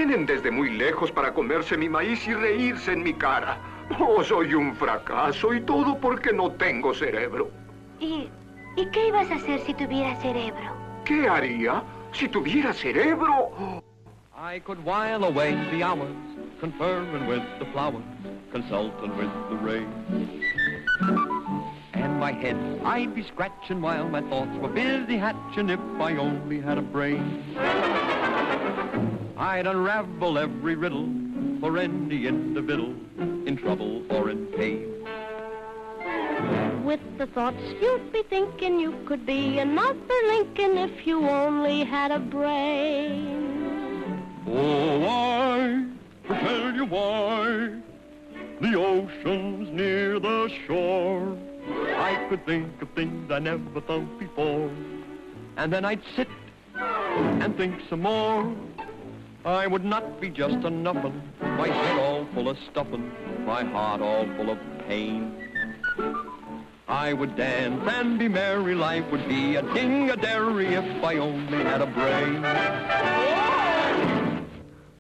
Vienen desde muy lejos para comerse mi maíz y reírse en mi cara. Oh, soy un fracaso y todo porque no tengo cerebro. ¿Y qué ibas a hacer si tuvieras cerebro? ¿Qué haría si tuviera cerebro? I could while away the hours, conferring with the flowers, consulting with the rain. And my head I'd be scratching while my thoughts were busy hatching if I only had a brain. I'd unravel every riddle for any individual in trouble or in pain. With the thoughts you'd be thinking you could be another Lincoln if you only had a brain. Oh, I will tell you why the ocean's near the shore. I could think of things I never thought before, and then I'd sit and think some more. I would not be just a nuffin', my head all full of stuffin', my heart all full of pain. I would dance and be merry, life would be a ding-a-dairy if I only had a brain.